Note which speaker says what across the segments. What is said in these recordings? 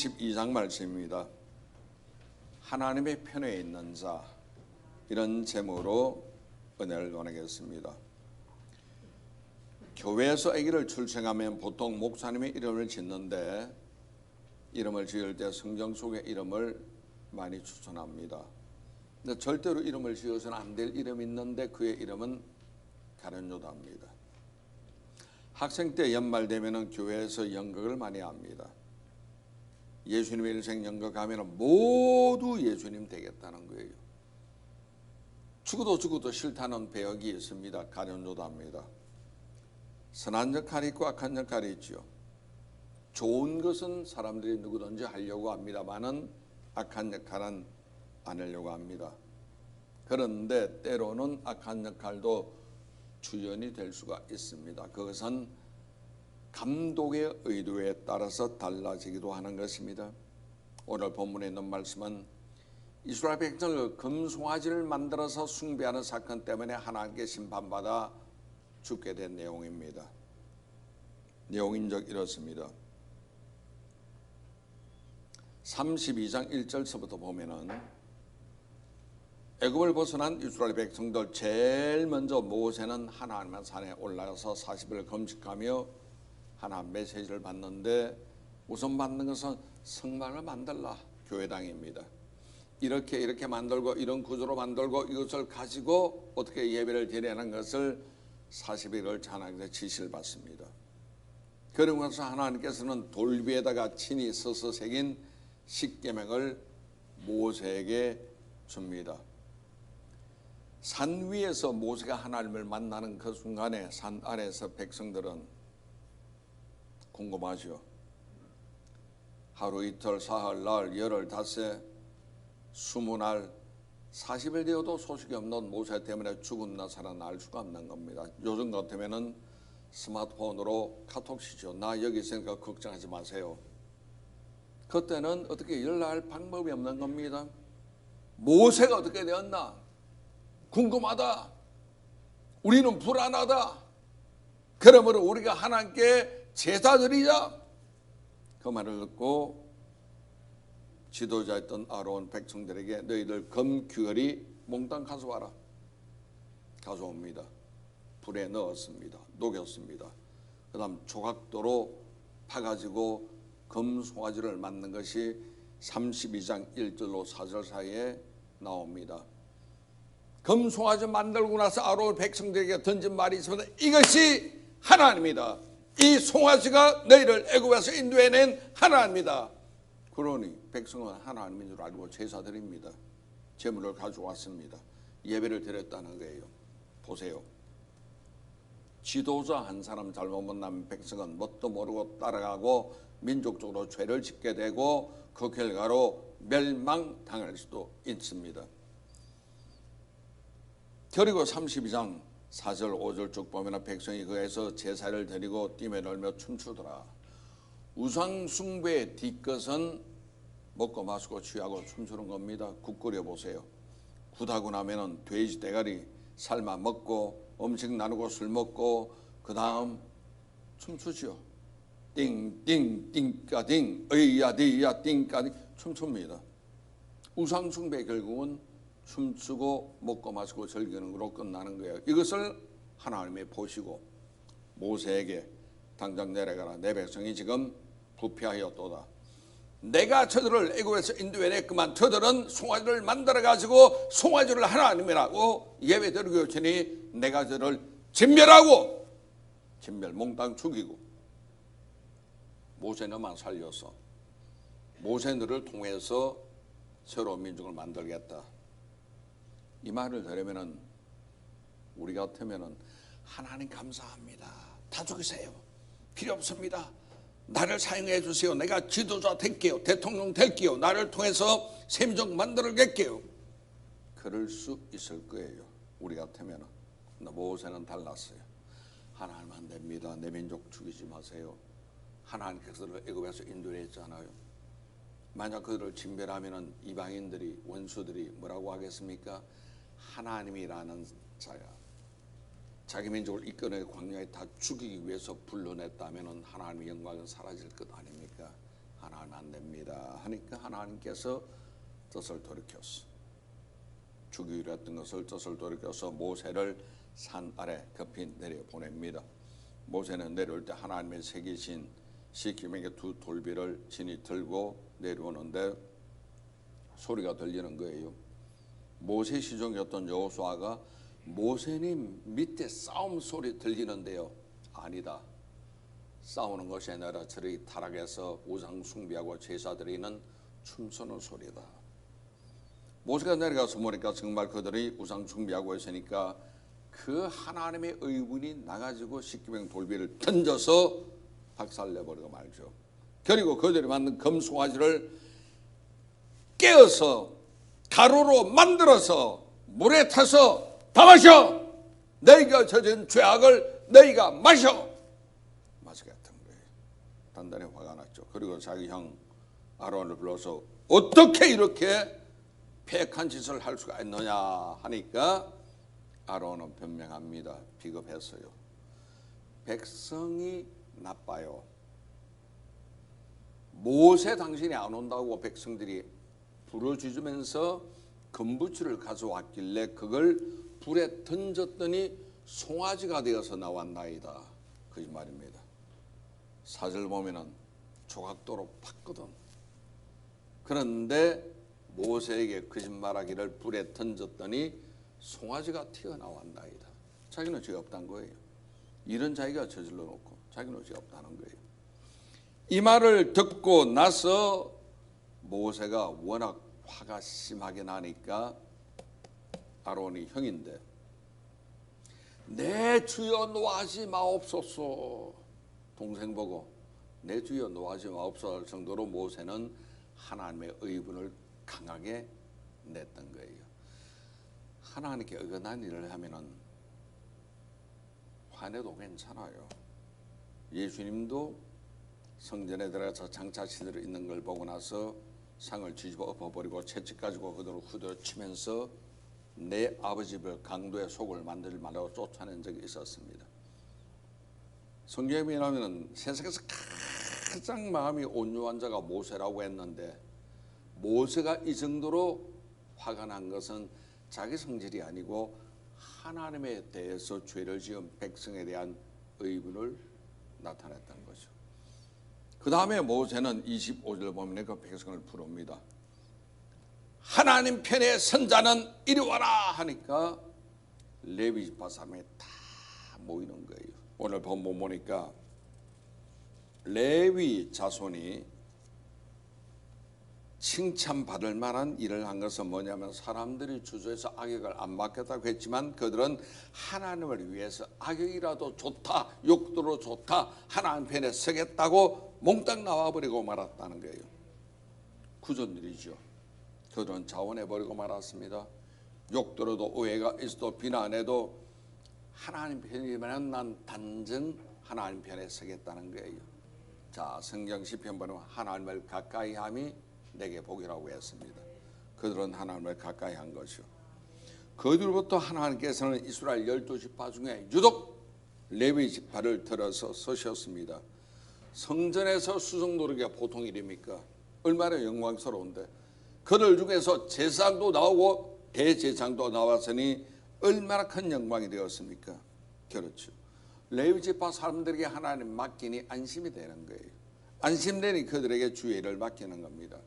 Speaker 1: 12장 말씀입니다. 하나님의 편에 있는 자, 이런 제목으로 은혜를 나누겠습니다. 교회에서 아기를 출생하면 보통 목사님의 이름을 짓는데, 이름을 지을 때 성경 속의 이름을 많이 추천합니다. 근데 절대로 이름을 지어서는 안 될 이름이 있는데 그의 이름은 가룟유다입니다. 학생 때 연말 되면은 교회에서 연극을 많이 합니다. 예수님의 일생 연극하면 모두 예수님 되겠다는 거예요. 죽어도 싫다는 배역이 있습니다. 가룟유다입니다. 선한 역할이 있고 악한 역할이 있죠. 좋은 것은 사람들이 누구든지 하려고 합니다만은 악한 역할은 안 하려고 합니다. 그런데 때로는 악한 역할도 주연이 될 수가 있습니다. 그것은 감독의 의도에 따라서 달라지기도 하는 것입니다. 오늘 본문에 있는 말씀은 이스라엘 백성을 금송아지를 만들어서 숭배하는 사건 때문에 하나님께 심판받아 죽게 된 내용입니다. 내용인적 이렇습니다. 32장 1절서부터 보면은 애굽을 벗어난 이스라엘 백성들 제일 먼저 모세는 하나님의 산에 올라가서 40일 금식하며 하나님 메시지를 받는데, 우선 받는 것은 성막을 만들라, 교회당입니다. 이렇게 만들고 이런 구조로 만들고 이것을 가지고 어떻게 예배를 드리는 것을 40일을 하나님께서 지시를 받습니다. 그러고 나서 하나님께서는 돌 위에다가 친히 써서 새긴 십계명을 모세에게 줍니다. 산 위에서 모세가 하나님을 만나는 그 순간에 산 아래에서 백성들은 궁금하죠. 하루 이틀 사흘 날 열흘 닷새 20날 40일 되어도 소식이 없는 모세 때문에 죽었나 살았나 알 수가 없는 겁니다. 요즘 같으면은 스마트폰으로 카톡 치죠. 나 여기 있으니까 걱정하지 마세요. 그때는 어떻게 연락할 방법이 없는 겁니다. 모세가 어떻게 되었나 궁금하다. 우리는 불안하다. 그러므로 우리가 하나님께 제사 드리자. 그 말을 듣고 지도자였던 아론 백성들에게 너희들 금귀걸이 몽땅 가져와라. 가져옵니다. 불에 넣었습니다. 녹였습니다. 그 다음 조각도로 파가지고 금송아지를 만든 것이 32장 1절로 4절 사이에 나옵니다. 금송아지 만들고 나서 아론 백성들에게 던진 말이 있습니다. 이것이 하나님이다. 이 송아지가 너희를 애굽에서 인도해낸 하나님이다. 그러니 백성은 하나님인 줄 알고 제사 드립니다. 제물을 가져왔습니다. 예배를 드렸다는 거예요. 보세요. 지도자 한 사람 잘못 만나면 백성은 뭣도 모르고 따라가고 민족적으로 죄를 짓게 되고 그 결과로 멸망당할 수도 있습니다. 그리고 32장 4절 5절 쭉 보면 백성이 거기에서 제사를 드리고 띠매 놀며 춤추더라. 우상 숭배의 뒷것은 먹고 마시고 취하고 춤추는 겁니다. 국 끓여 보세요. 굿하고 나면은 돼지 대가리 삶아 먹고 음식 나누고 술 먹고 그 다음 춤추죠. 띵띵 띵까띵 어이야 디야 띵까띵 춤춥니다. 우상 숭배 결국은 춤추고 먹고 마시고 즐기는 걸로 끝나는 거예요. 이것을 하나님이 보시고 모세에게 당장 내려가라. 내 백성이 지금 부패하였도다. 내가 저들을 애굽에서 인도해냈구만. 저들은 송아지를 만들어가지고 송아지를 하나님이라고 예배드리고 있으니 내가 저를 진멸하고 진멸 몽땅 죽이고 모세 너만 살려서 모세 너를 통해서 새로운 민족을 만들겠다. 이 말을 들으면은 우리 같으면은 하나님 감사합니다. 다 죽이세요. 필요 없습니다. 나를 사용해 주세요. 내가 지도자 될게요. 대통령 될게요. 나를 통해서 새 민족 만들어겠게요. 그럴 수 있을 거예요. 우리 같으면은. 근데 모세는 달랐어요. 하나님 안 됩니다. 내 민족 죽이지 마세요. 하나님께서 그들을 애굽에서 인도했잖아요. 만약 그들을 진멸하면은 이방인들이 원수들이 뭐라고 하겠습니까? 하나님이라는 자야 자기 민족을 이끌어내 광야에 다 죽이기 위해서 불러냈다면 하나님의 영광은 사라질 것 아닙니까? 하나는 안 됩니다 하니까 하나님께서 뜻을 돌이켰어. 죽이려 했던 것을 뜻을 돌이켜서 모세를 산 아래 급히 내려보냅니다. 모세는 내려올 때 하나님의 새기신 시킴에게 두 돌비를 진이 들고 내려오는데 소리가 들리는 거예요. 모세 시종이었던 여호수아가 모세님 밑에 싸움 소리 들리는데요. 아니다. 싸우는 것이 아니라 저리 타락해서 우상 숭배하고 제사 드리는 춤추는 소리다. 모세가 내려가서 보니까 정말 그들이 우상 숭배하고 있으니까 그 하나님의 의분이 나가지고 시키면 돌비를 던져서 박살내버리고 말죠. 그리고 그들이 만든 금송아지를 깨어서 가루로 만들어서 물에 타서 다 마셔. 너희가 저진 죄악을 너희가 마셔. 마시게 했던 거예요. 단단히 화가 났죠. 그리고 자기 형 아론을 불러서 어떻게 이렇게 폐역한 짓을 할 수가 있느냐 하니까 아론은 변명합니다. 비겁했어요. 백성이 나빠요. 모세 당신이 안 온다고 백성들이 부르짖으면서 금부치를 가져왔길래 그걸 불에 던졌더니 송아지가 되어서 나왔나이다. 거짓말입니다. 사절 보면은 조각도로 팠거든. 그런데 모세에게 거짓말하기를 불에 던졌더니 송아지가 튀어나왔나이다. 자기는 죄 없다는 거예요. 이런 자기가 저질러 놓고 자기는 죄 없다는 거예요. 이 말을 듣고 나서 모세가 워낙 화가 심하게 나니까 아론이 형인데 내 주여 노하지 마옵소서. 동생 보고 내 주여 노하지 마옵소서 할 정도로 모세는 하나님의 의분을 강하게 냈던 거예요. 하나님께 어긋난 일을 하면은 화내도 괜찮아요. 예수님도 성전에 들어가서 장차시들이 있는 걸 보고 나서 상을 뒤집어 엎어버리고 채찍 가지고 그들을 후려치면서 내 아버지 별 강도의 속을 만들지 말라고 쫓아낸 적이 있었습니다. 성경에 보면 세상에서 가장 마음이 온유한 자가 모세라고 했는데 모세가 이 정도로 화가 난 것은 자기 성질이 아니고 하나님에 대해서 죄를 지은 백성에 대한 의분을 나타냈다는 거죠. 그 다음에 모세는 25절 보면 그 백성을 부릅니다. 하나님 편에 선자는 이리 와라 하니까 레위 지파 사람이 다 모이는 거예요. 오늘 본문 보니까 레위 자손이 칭찬받을 만한 일을 한 것은 뭐냐면 사람들이 주저해서 악역을 안 맡겠다고 했지만 그들은 하나님을 위해서 악역이라도 좋다, 욕도로 좋다, 하나님 편에 서겠다고 몽땅 나와버리고 말았다는 거예요. 구전들이죠. 그들은 자원해버리고 말았습니다. 욕도로도 오해가 있어도 비난해도 하나님 편이면 난 단정 하나님 편에 서겠다는 거예요. 자, 성경 시편 보면 하나님을 가까이 함이 내게 복이라고 했습니다. 그들은 하나님을 가까이 한 것이요. 그들부터 하나님께서는 이스라엘 12지파 중에 유독 레위 지파를 들어서 서셨습니다. 성전에서 수송 노르기가 보통 일입니까? 얼마나 영광스러운데 그들 중에서 제사장도 나오고 대제사장도 나왔으니 얼마나 큰 영광이 되었습니까? 그렇죠. 레위 지파 사람들에게 하나님 맡기니 안심이 되는 거예요. 안심되니 그들에게 주의 일을 맡기는 겁니다.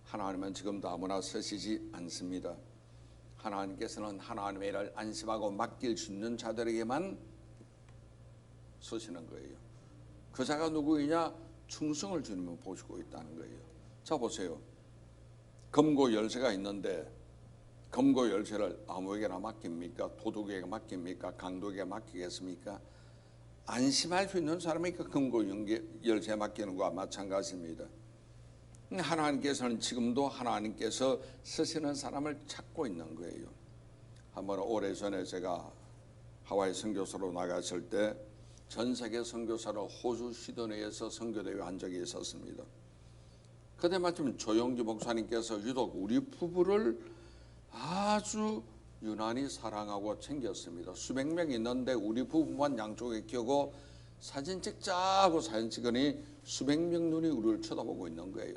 Speaker 1: 하나님은 지금도 아무나 서시지 않습니다. 하나님께서는 하나님의 일을 안심하고 맡길 수 있는 자들에게만 서시는 거예요. 그 자가 누구이냐? 충성을 주님은 보시고 있다는 거예요. 자, 보세요. 금고 열쇠가 있는데 금고 열쇠를 아무에게나 맡깁니까? 도둑에게 맡깁니까? 강도에게 맡기겠습니까? 안심할 수 있는 사람이니까 금고 열쇠 맡기는 것과 마찬가지입니다. 하나님께서는 지금도 하나님께서 쓰시는 사람을 찾고 있는 거예요. 한번 오래전에 제가 하와이 선교사로 나갔을 때 전 세계 선교사로 호주 시드니에서 선교대회 한 적이 있었습니다. 그때 마침 조영기 목사님께서 유독 우리 부부를 아주 유난히 사랑하고 챙겼습니다. 수백 명 있는데 우리 부부만 양쪽에 끼고 사진 찍자고 사진 찍으니 수백 명 눈이 우리를 쳐다보고 있는 거예요.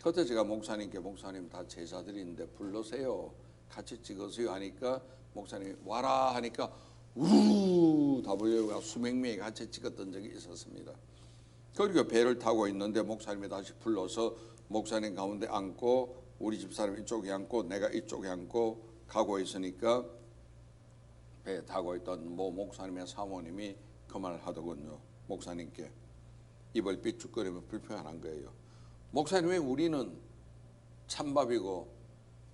Speaker 1: 그때 제가 목사님께 목사님 다 제자들인데 불러세요. 같이 찍으세요 하니까 목사님이 와라 하니까 우르르 다 모여가 수백 명이 같이 찍었던 적이 있었습니다. 그리고 배를 타고 있는데 목사님이 다시 불러서 목사님 가운데 앉고 우리 집사람 이쪽에 앉고 내가 이쪽에 앉고 가고 있으니까 배에 타고 있던 목사님의 사모님이 그 말을 하더군요. 목사님께 입을 삐죽거리며 불평한 거예요. 목사님 왜 우리는 찬밥이고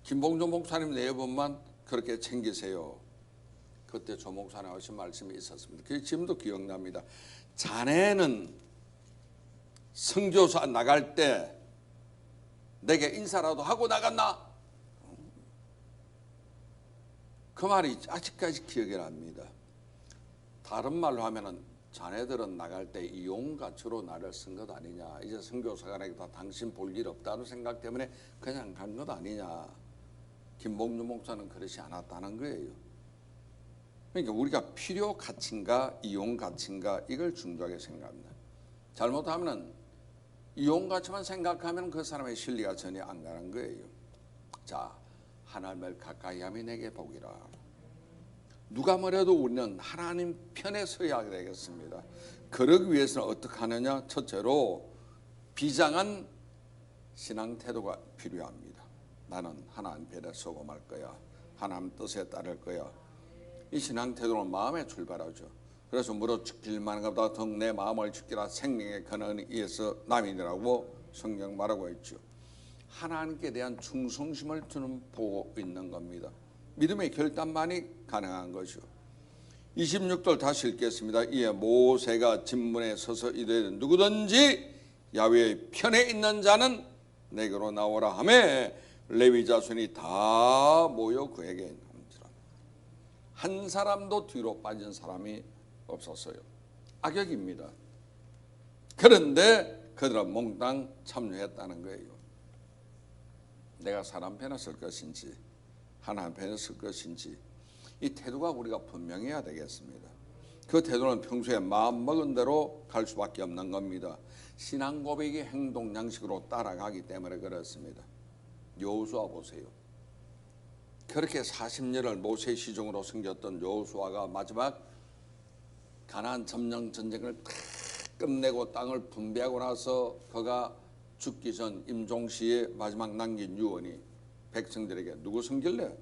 Speaker 1: 김봉준 목사님 네 번만 그렇게 챙기세요. 그때 조 목사님 하신 말씀이 있었습니다. 그게 지금도 기억납니다. 자네는 선교사 나갈 때 내게 인사라도 하고 나갔나? 그 말이 아직까지 기억이 납니다. 다른 말로 하면은 자네들은 나갈 때 이용가치로 나를 쓴 것 아니냐. 이제 선교사가 다 당신 볼 일 없다는 생각 때문에 그냥 간 것 아니냐. 김봉준 목사는 그렇지 않았다는 거예요. 그러니까 우리가 필요 가치인가 이용 가치인가 이걸 중요하게 생각합니다. 잘못하면 이용 가치만 생각하면 그 사람의 신뢰가 전혀 안 가는 거예요. 자, 하나님을 가까이 하면 내게 복이라. 누가 뭐래도 우리는 하나님 편에 서야 되겠습니다. 그러기 위해서는 어떻게 하느냐? 첫째로 비장한 신앙 태도가 필요합니다. 나는 하나님 편에 서고 말 거야. 하나님 뜻에 따를 거야. 이 신앙 태도는 마음에 출발하죠. 그래서 물어 죽길 만한 것보다 더 내 마음을 죽기라 생명의 근원에 의해서 남이라고 성경 말하고 있죠. 하나님께 대한 충성심을 두는 보고 있는 겁니다. 믿음의 결단만이 가능한 것이요. 26절 다시 읽겠습니다. 이에 모세가 진문에 서서 이르되 누구든지 야훼의 편에 있는 자는 내게로 나오라 하매 레위 자손이 다 모여 그에게 남지라. 한 사람도 뒤로 빠진 사람이 없었어요. 악역입니다. 그런데 그들은 몽땅 참여했다는 거예요. 내가 사람 편에 설 것인지 하나님 편에 설 것인지 이 태도가 우리가 분명해야 되겠습니다. 그 태도는 평소에 마음먹은 대로 갈 수밖에 없는 겁니다. 신앙 고백이 행동 양식으로 따라가기 때문에 그렇습니다. 여호수아 보세요. 그렇게 40년을 모세 시종으로 섬겼던 여호수아가 마지막 가나안 점령 전쟁을 다 끝내고 땅을 분배하고 나서 그가 죽기 전 임종시에 마지막 남긴 유언이 백성들에게 누구 섬길래?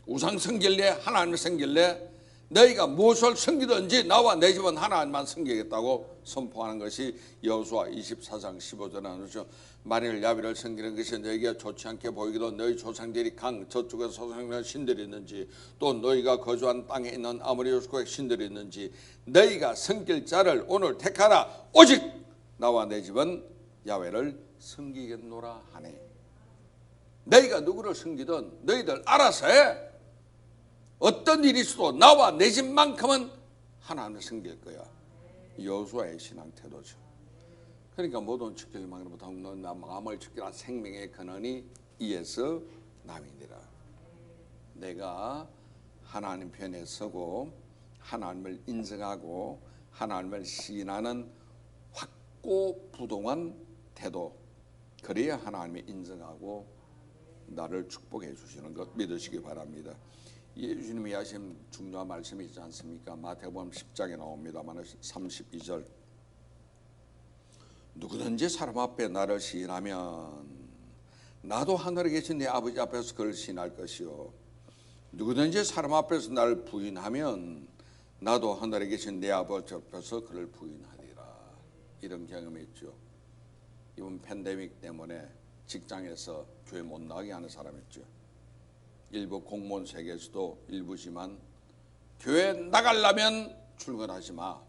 Speaker 1: 우상 섬길래? 하나님을 섬길래? 너희가 무엇을 섬기든지 나와 내 집은 하나님만 섬기겠다고 선포하는 것이 여호수아 24장 15절에 나오죠. 만일 야훼를 섬기는 것이 너희에게 좋지 않게 보이기도 너희 조상들이 강 저쪽에서 소생하는 신들이 있는지 또 너희가 거주한 땅에 있는 아모리 여수국의 신들이 있는지 너희가 섬길 자를 오늘 택하라. 오직 나와 내 집은 야훼를 섬기겠노라 하네. 너희가 누구를 섬기든 너희들 알아서 해. 어떤 일이 있어도 나와 내 집만큼은 하나님을 섬길 거야. 여호수아의 신앙 태도죠. 그러니까 모든 지킬 망으로부터 마음을 지키라 생명의 근원이 이에서 남이니라. 내가 하나님 편에 서고 하나님을 인정하고 하나님을 시인하는 확고부동한 태도, 그래야 하나님이 인정하고 나를 축복해 주시는 것 믿으시기 바랍니다. 예수님이 하신 중요한 말씀이 있지 않습니까? 마태복음 10장에 나옵니다만 32절 누구든지 사람 앞에 나를 시인하면 나도 하늘에 계신 내 아버지 앞에서 그를 시인할 것이요 누구든지 사람 앞에서 나를 부인하면 나도 하늘에 계신 내 아버지 앞에서 그를 부인하리라. 이런 경험이 있죠. 이번 팬데믹 때문에 직장에서 교회 못 나가게 하는 사람 있죠. 일부 공무원 세계에서도 일부지만 교회 나가려면 출근하지 마.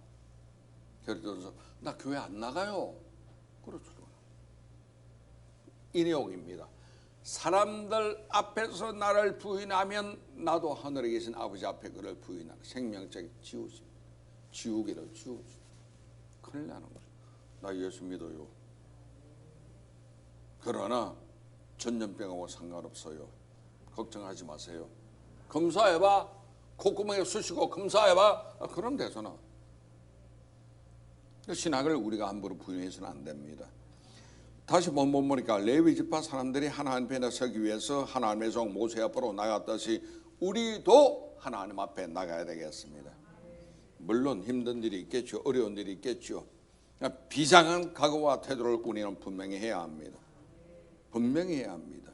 Speaker 1: 그래서 나 교회 안 나가요. 그렇죠. 이 내용입니다. 사람들 앞에서 나를 부인하면 나도 하늘에 계신 아버지 앞에 그를 부인하는 생명책 지우지. 지우기를 지우지. 큰일 나는 거죠. 나 예수 믿어요. 그러나 전염병하고 상관없어요. 걱정하지 마세요. 검사해봐. 콧구멍에 쑤시고 검사해봐. 그럼 되잖아. 신학을 우리가 함부로 부인해서는 안 됩니다. 다시 보니까 레위 지파 사람들이 하나님 편에 서기 위해서 하나님의 종 모세 앞으로 나갔듯이 우리도 하나님 앞에 나가야 되겠습니다. 물론 힘든 일이 있겠죠. 어려운 일이 있겠죠. 비장한 각오와 태도를 우리는 분명히 해야 합니다. 분명히 해야 합니다.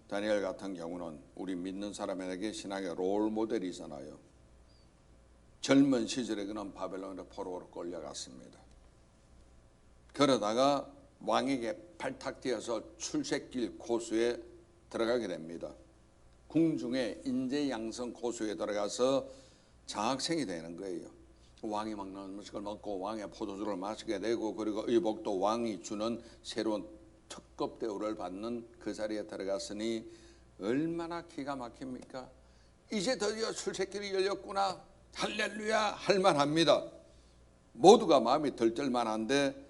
Speaker 1: 다니엘 같은 경우는 우리 믿는 사람에게 신앙의 롤 모델이잖아요. 젊은 시절에 그는 바벨론의 포로로 끌려갔습니다. 그러다가 왕에게 발탁되어서 출세길 고수에 들어가게 됩니다. 궁중의 인재양성 고수에 들어가서 장학생이 되는 거예요. 왕이 먹는 음식을 먹고 왕의 포도주를 마시게 되고, 그리고 의복도 왕이 주는 새로운 특급 대우를 받는 그 자리에 들어갔으니 얼마나 기가 막힙니까? 이제 드디어 출세길이 열렸구나, 할렐루야 할만합니다. 모두가 마음이 들뜰만한데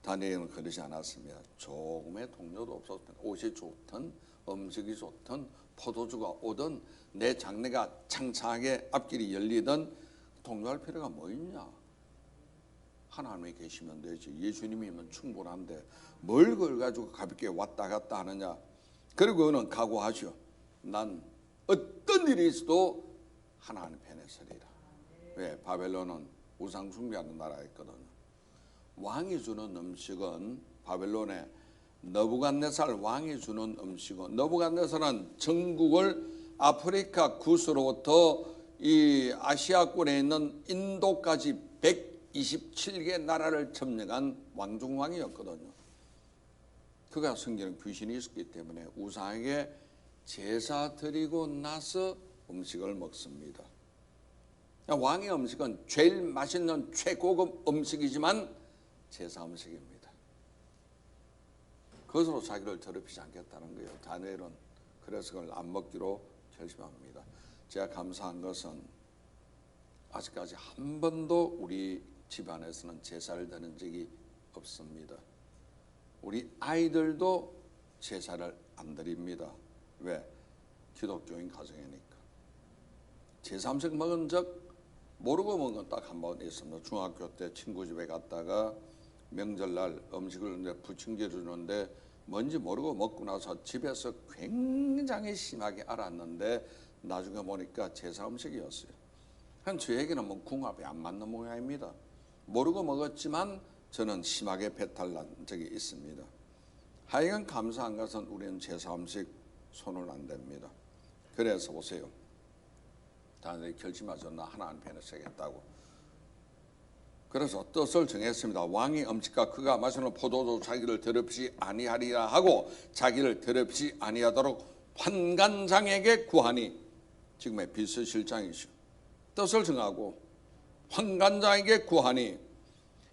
Speaker 1: 다니엘은 그러지 않았습니다. 조금의 동료도 없었던, 옷이 좋든 음식이 좋든 포도주가 오든 내 장래가 창창하게 앞길이 열리든 동요할 필요가 뭐 있냐? 하나님이 계시면 되지. 예수님이면 충분한데 뭘 그걸 가지고 가볍게 왔다 갔다 하느냐? 그리고 그는 각오하죠. 난 어떤 일이 있어도 하나님 편에 서리라. 왜? 바벨론은 우상 숭배하는 나라였거든요. 왕이 주는 음식은, 바벨론의 느부갓네살 왕이 주는 음식은, 느부갓네살은 전국을 아프리카 구스로부터 이 아시아권에 있는 인도까지 127개 나라를 점령한 왕중왕이었거든요. 그가 성경에 귀신이 있었기 때문에 우상에게 제사 드리고 나서 음식을 먹습니다. 왕의 음식은 제일 맛있는 최고급 음식이지만 제사 음식입니다. 그것으로 자기를 더럽히지 않겠다는 거예요. 다니엘은 그래서 그걸 안 먹기로 결심합니다. 제가 감사한 것은 아직까지 한 번도 우리 집안에서는 제사를 드린 적이 없습니다. 우리 아이들도 제사를 안 드립니다. 왜? 기독교인 가정이니까. 제사 음식 먹은 적 모르고 먹은 건 딱 한 번 있습니다. 중학교 때 친구 집에 갔다가 명절날 음식을 부침개 주는데 뭔지 모르고 먹고 나서 집에서 굉장히 심하게 알았는데 나중에 보니까 제사 음식이었어요. 저에게는 뭐 궁합이 안 맞는 모양입니다. 모르고 먹었지만 저는 심하게 배탈 난 적이 있습니다. 하여간 감사한 것은 우리는 제사 음식 손을 안 댑니다. 그래서 보세요. 다들 결심하죠. 나 하나님 편에 서겠다고. 그래서 뜻을 정했습니다. 왕의 음식과 그가 마시는 포도주 자기를 더럽히지 아니하리라 하고, 자기를 더럽히지 아니하도록 환관장에게 구하니, 지금의 비서실장이시오. 뜻을 정하고 환관장에게 구하니,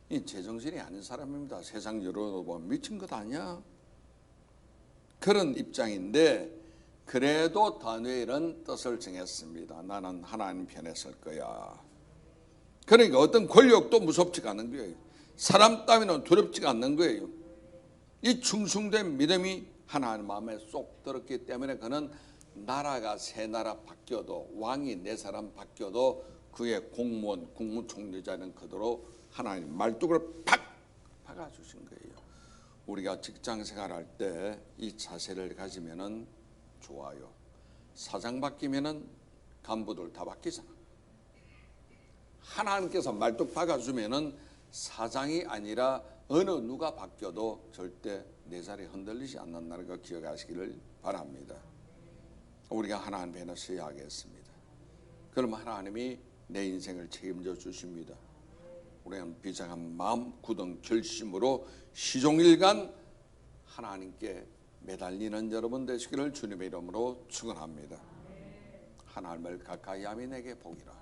Speaker 1: 이 제정신이 아닌 사람입니다. 세상 여론으로 보면 미친 것 아니야? 그런 입장인데 그래도 다니엘은 뜻을 정했습니다. 나는 하나님 편에 설 거야. 그러니까 어떤 권력도 무섭지가 않은 거예요. 사람 따위는 두렵지가 않는 거예요. 이 충성된 믿음이 하나님 마음에 쏙 들었기 때문에 그는 나라가 세 나라 바뀌어도, 왕이 네 사람 바뀌어도 그의 공무원, 국무총리자는 그대로 하나님 말뚝을 팍 박아주신 거예요. 우리가 직장 생활할 때 이 자세를 가지면은 좋아요. 사장 바뀌면은 간부들 다 바뀌잖아. 하나님께서 말뚝 박아주면은 사장이 아니라 어느 누가 바뀌어도 절대 내 자리 흔들리지 않는다는 거 기억하시기를 바랍니다. 우리가 하나님 편에 서야 하겠습니다. 그럼 하나님이 내 인생을 책임져 주십니다. 우리는 비장한 마음, 굳은 결심으로 시종일관 하나님께 매달리는 여러분 되시기를 주님의 이름으로 축원합니다. 하나님을 가까이 함이 내게 복이라.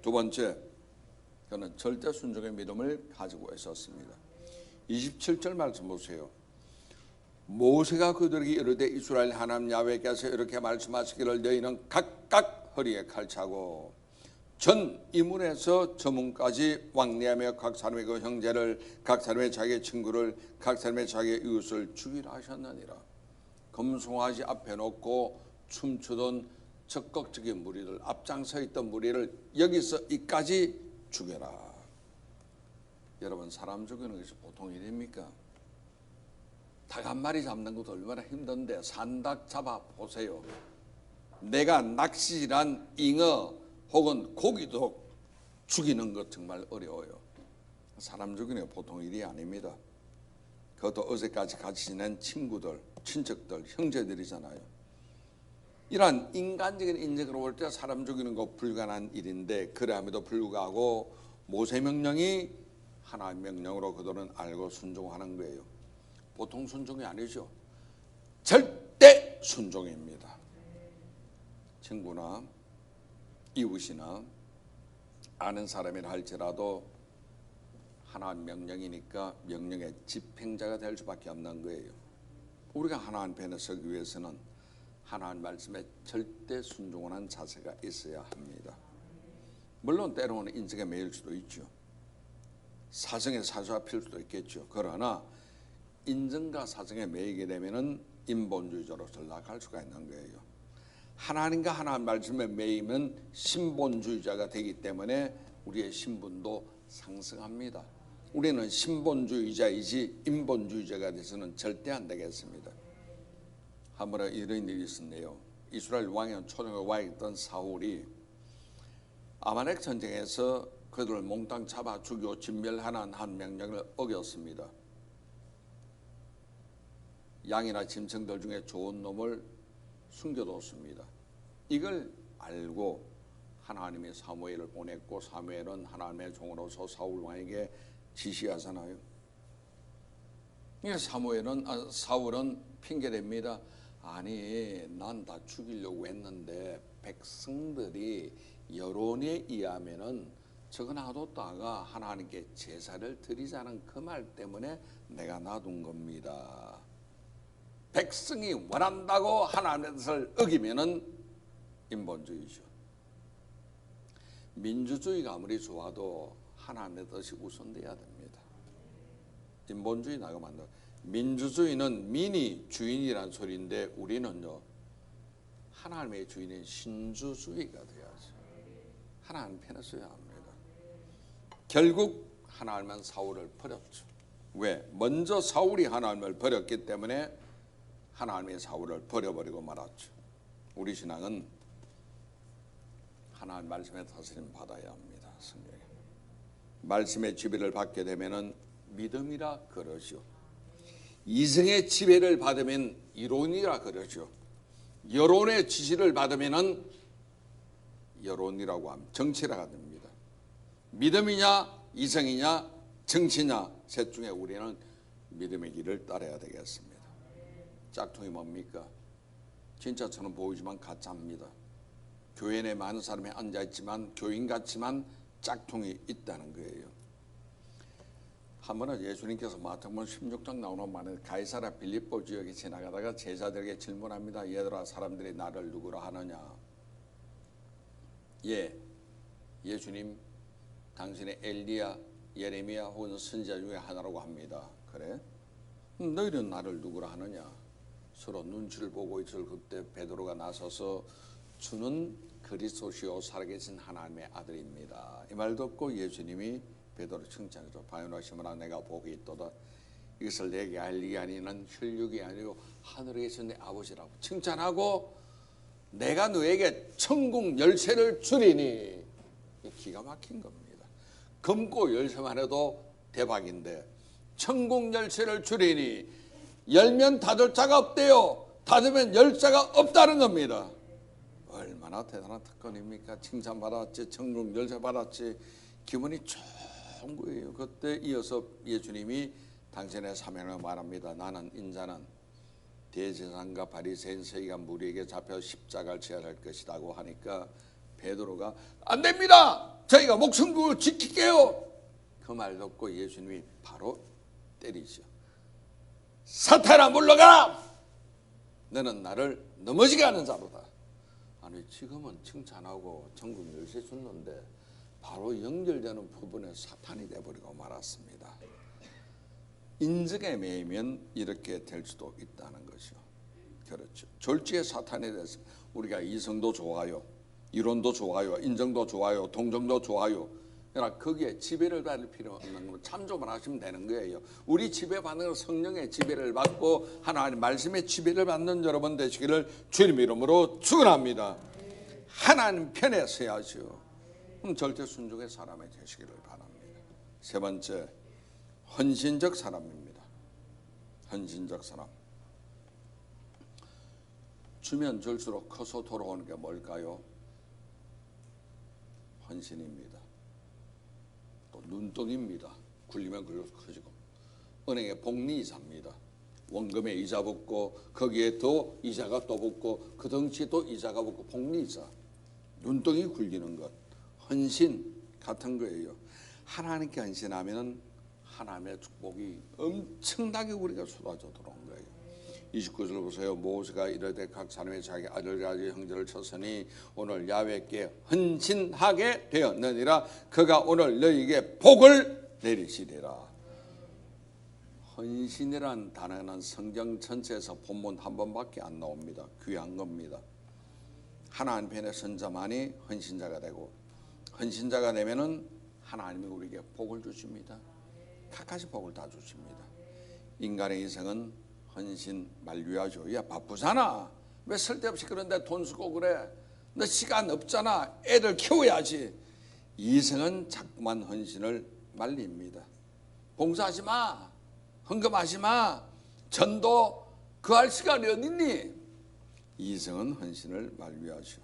Speaker 1: 두 번째, 그는 절대 순종의 믿음을 가지고 있었습니다. 27절 말씀 보세요. 모세가 그들에게 이르되 이스라엘 하나님 야훼께서 이렇게 말씀하시기를 너희는 각각 허리에 칼차고 전 이문에서 저 문까지 왕래하며 각 사람의 그 형제를, 각 사람의 자기의 친구를, 각 사람의 자기의 이웃을 죽이라 하셨느니라. 금송아지 앞에 놓고 춤추던 적극적인 무리들, 앞장서 있던 무리를 여기서 이까지 죽여라. 여러분, 사람 죽이는 것이 보통 일입니까? 닭 한 마리 잡는 것도 얼마나 힘든데 산닭 잡아 보세요. 내가 낚시란 잉어 혹은 고기도 죽이는 것 정말 어려워요. 사람 죽이는 게 보통 일이 아닙니다. 그것도 어제까지 같이 지낸 친구들, 친척들, 형제들이잖아요. 이러한 인간적인 인정으로 볼 때 사람 죽이는 거 불가능한 일인데, 그럼에도 불구하고 모세 명령이 하나님 명령으로 그들은 알고 순종하는 거예요. 보통 순종이 아니죠. 절대 순종입니다. 친구나 이웃이나 아는 사람이라 할지라도 하나님 명령이니까 명령의 집행자가 될 수밖에 없는 거예요. 우리가 하나님 편에 서기 위해서는 하나님 말씀에 절대 순종하는 자세가 있어야 합니다. 물론 때로는 인생에 매일 수도 있죠. 사정에 사수가 필 수도 있겠죠. 그러나 인정과 사정에 매이게 되면은 인본주의자로 전락할 수가 있는 거예요. 하나님과 하나님 말씀에 매이면 신본주의자가 되기 때문에 우리의 신분도 상승합니다. 우리는 신본주의자이지 인본주의자가 돼서는 절대 안 되겠습니다. 한 번에 이런 일이 있었네요. 이스라엘 왕이었던 초등의 왕이었던 사울이 아말렉 전쟁에서 그들을 몽땅 잡아 죽이고 진멸하는 한 명령을 어겼습니다. 양이나 짐승들 중에 좋은 놈을 숨겨뒀습니다. 이걸 알고 하나님이 사무엘을 보냈고, 사무엘은 하나님의 종으로서 사울 왕에게 지시하잖아요. 사울은 핑계댑니다. 아니, 난 다 죽이려고 했는데 백성들이 여론에 의하면은 저거 놔뒀다가 하나님께 제사를 드리자는 그 말 때문에 내가 놔둔 겁니다. 백성이 원한다고 하나님의 뜻을 어기면은 인본주의죠. 민주주의가 아무리 좋아도 하나님의 뜻이 우선돼야 됩니다. 인본주의 나가면 안 돼요. 민주주의는 민이 주인이란 소리인데 우리는요, 하나님의 주인인 신주주의가 돼야죠. 하나님 편에 서야 합니다. 결국 하나님은 사울을 버렸죠. 왜? 먼저 사울이 하나님을 버렸기 때문에 하나님의 사울을 버려버리고 말았죠. 우리 신앙은 하나님 말씀의 다스림 받아야 합니다. 성경에 말씀의 지배를 받게 되면은 믿음이라 그러죠. 이성의 지배를 받으면 이론이라 그러죠. 여론의 지시를 받으면은 여론이라고 합니다. 정치라고 합니다. 믿음이냐 이성이냐 정치냐, 셋 중에 우리는 믿음의 길을 따라야 되겠습니다. 짝퉁이 뭡니까? 진짜처럼 보이지만 가짜입니다. 교회 내 많은 사람이 앉아있지만 교인 같지만 짝퉁이 있다는 거예요. 한 번은 예수님께서 마태복음 16장 나오는 말에 가이사랴 빌립보 지역에 지나가다가 제자들에게 질문합니다. 얘들아, 사람들이 나를 누구라 하느냐? 예수님, 당신의 엘리야, 예레미야 혹은 선지자 중에 하나라고 합니다. 그래? 너희는 나를 누구라 하느냐? 서로 눈치를 보고 있을 그때 베드로가 나서서 주는 그리스도시요 살아계신 하나님의 아들입니다. 이 말 듣고 예수님이 베드로를 칭찬해서 바요나 시몬아, 내가 복이 있도다. 이것을 내게 알리게 아니는 혈육이 아니고 하늘에 계신 내 아버지라고 칭찬하고, 내가 너에게 천국 열쇠를 주리니. 기가 막힌 겁니다. 금고 열쇠만 해도 대박인데 천국 열쇠를 주리니 열면 닫을 자가 없대요. 닫으면 열 자가 없다는 겁니다. 얼마나 대단한 특권입니까? 칭찬받았지, 천국 열쇠 받았지, 기분이 좋은 거예요. 그때 이어서 예수님이 당신의 사명을 말합니다. 나는 인자는 대제사장과 바리새인 서기관 무리에게 잡혀 십자가를 져야 할 것이라고 하니까 베드로가 안 됩니다. 저희가 목숨을 지킬게요. 그 말 듣고 예수님이 바로 때리죠. 사탄아, 물러가라. 너는 나를 넘어지게 하는 자로다. 아니, 지금은 칭찬하고 천국 열쇠 줬는데 바로 연결되는 부분에 사탄이 돼버리고 말았습니다. 인정에 매이면 이렇게 될 수도 있다는 것이죠. 그렇죠. 졸지에 사탄이 돼서 우리가 이성도 좋아요, 이론도 좋아요, 인정도 좋아요, 동정도 좋아요. 그러나 거기에 지배를 받을 필요 없는 건 참조만 하시면 되는 거예요. 우리 지배받는 건 성령의 지배를 받고 하나님 말씀의 지배를 받는 여러분 되시기를 주님 이름으로 축원합니다. 하나님 편에 서야죠. 그럼 절대 순종의 사람이 되시기를 바랍니다. 세 번째, 헌신적 사람입니다. 헌신적 사람. 주면 줄수록 커서 돌아오는 게 뭘까요? 헌신입니다. 또 눈덩이입니다. 굴리면 굴려서 커지고. 은행에 복리이자입니다. 원금에 이자 붙고 거기에 더 이자가 또 붙고 그 덩치에 또 이자가 붙고 복리이자. 눈덩이 굴리는 것. 헌신 같은 거예요. 하나님께 헌신하면 하나님의 축복이 엄청나게 우리가 쏟아져 들어온 거예요. 29절 보세요. 모세가 이르되 각 사람이 자기 아들과 형제를 쳤으니 오늘 야훼께 헌신하게 되었느니라. 그가 오늘 너희에게 복을 내리시리라. 헌신이란 단어는 성경 전체에서 본문 한 번밖에 안 나옵니다. 귀한 겁니다. 하나님 편에 선 자만이 헌신자가 되고 헌신자가 되면은 하나님이 우리에게 복을 주십니다. 각가지 복을 다 주십니다. 인간의 인생은 헌신 만류하죠. 야 바쁘잖아. 왜 쓸데없이 그런데 돈 쓰고 그래. 너 시간 없잖아. 애들 키워야지. 이생은 자꾸만 헌신을 말립니다. 봉사하지 마. 헌금하지 마. 전도 그 할 시간이 어딨니? 이생은 헌신을 만류하죠.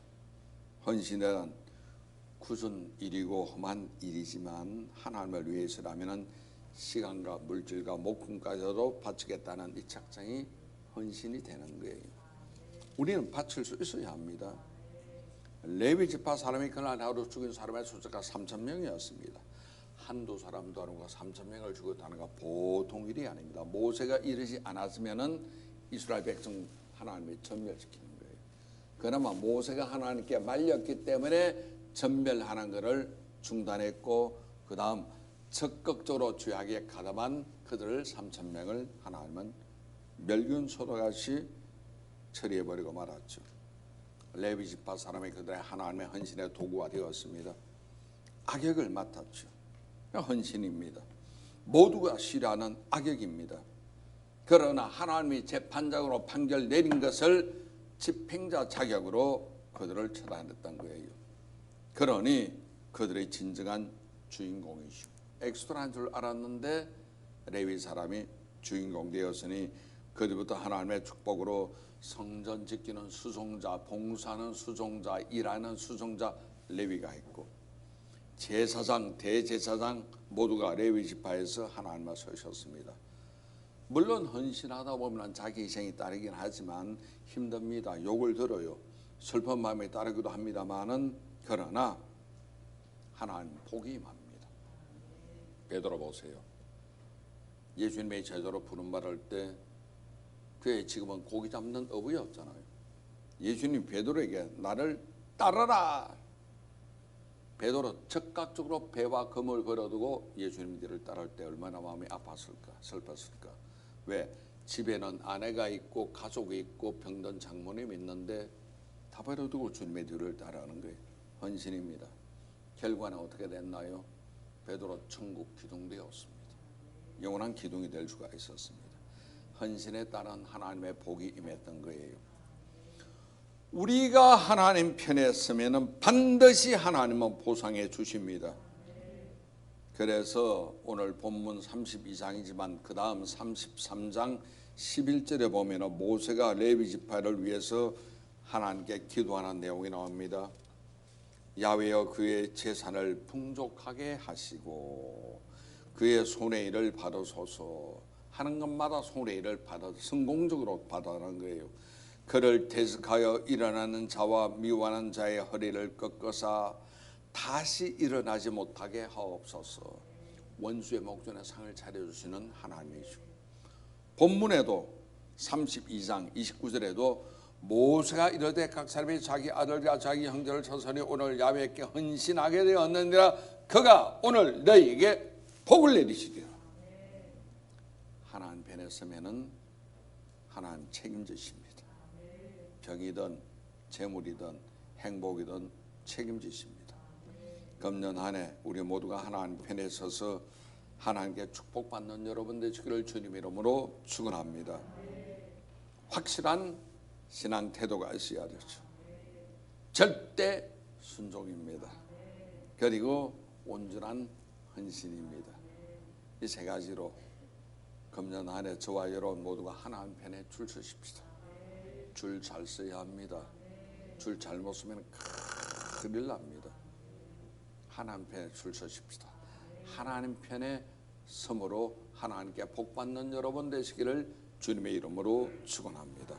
Speaker 1: 헌신은 굳은 일이고 험한 일이지만 하나님을 위해서라면 시간과 물질과 목숨까지도 바치겠다는 이 작정이 헌신이 되는 거예요. 우리는 바칠 수 있어야 합니다. 레위 지파 사람이 그날 하루 죽인 사람의 숫자가 3,000명이었습니다. 한두 사람도 아니고 3,000명을 죽였다는 건 보통 일이 아닙니다. 모세가 이르지 않았으면은 이스라엘 백성 하나님이 전멸시키는 거예요. 그나마 모세가 하나님께 말렸기 때문에 전멸하는 것을 중단했고 그 다음 적극적으로 죄악에 가담한 그들을 3,000명을 하나님은 멸균소다같이 처리해버리고 말았죠. 레위 지파 사람이 그들의 하나님의 헌신의 도구가 되었습니다. 악역을 맡았죠. 헌신입니다. 모두가 싫어하는 악역입니다. 그러나 하나님이 재판장으로 판결 내린 것을 집행자 자격으로 그들을 처단했던 거예요. 그러니 그들의 진정한 주인공이죠. 엑스트라인 줄 알았는데 레위 사람이 주인공 되었으니 그들부터 하나님의 축복으로 성전 지키는 수종자, 봉사하는 수종자, 일하는 수종자 레위가 있고 제사장, 대제사장 모두가 레위 지파에서 하나님과 서셨습니다. 물론 헌신하다 보면 자기 희생이 따르긴 하지만 힘듭니다. 욕을 들어요. 슬픈 마음이 따르기도 합니다만은 그러나 하나님 복이 임합니다. 베드로 보세요. 예수님의 제자로 부름받을 때 그의 지금은 고기 잡는 어부였잖아요. 예수님 베드로에게 나를 따르라. 베드로 즉각적으로 배와 검을 버려두고 예수님 뒤를 따를 때 얼마나 마음이 아팠을까, 슬펐을까. 왜? 집에는 아내가 있고 가족이 있고 병든 장모님이 있는데 다 버려두고 주님의 뒤를 따라가는 거예요. 헌신입니다. 결과는 어떻게 됐나요? 베드로 천국 기둥되었습니다. 영원한 기둥이 될 수가 있었습니다. 헌신에 따른 하나님의 복이 임했던 거예요. 우리가 하나님 편에 서면 반드시 하나님은 보상해 주십니다. 그래서 오늘 본문 32장이지만 그 다음 33장 11절에 보면 모세가 레위 지파를 위해서 하나님께 기도하는 내용이 나옵니다. 야훼여 그의 재산을 풍족하게 하시고 그의 손의 일을 받으소서. 하는 것마다 손의 일을 받아 성공적으로 받아라는 거예요. 그를 대적하여 일어나는 자와 미워하는 자의 허리를 꺾어사 다시 일어나지 못하게 하옵소서. 원수의 목전에 상을 차려주시는 하나님이시오. 본문에도 32장 29절에도 모세가 이르되 각 사람이 자기 아들과 자기 형제를 쳐서니 오늘 야훼께 헌신하게 되었느니라. 그가 오늘 너희에게 복을 내리시리라. 하나님 편에 서면은 하나님 책임지십니다. 병이든 재물이든 행복이든 책임지십니다. 금년 한 해 우리 모두가 하나님 편에 서서 하나님께 축복받는 여러분 되시기를 주님 이름으로 축원합니다. 확실한 신앙 태도가 있어야 되죠. 절대 순종입니다. 그리고 온전한 헌신입니다. 이 세 가지로 금년 한 해 저와 여러분 모두가 하나님 편에 줄 서십시다. 줄 잘 서야 합니다. 줄 잘못 서면 큰일 납니다. 하나님 편에 줄 서십시다. 하나님 편에 섬으로 하나님께 복받는 여러분 되시기를 주님의 이름으로 축원합니다.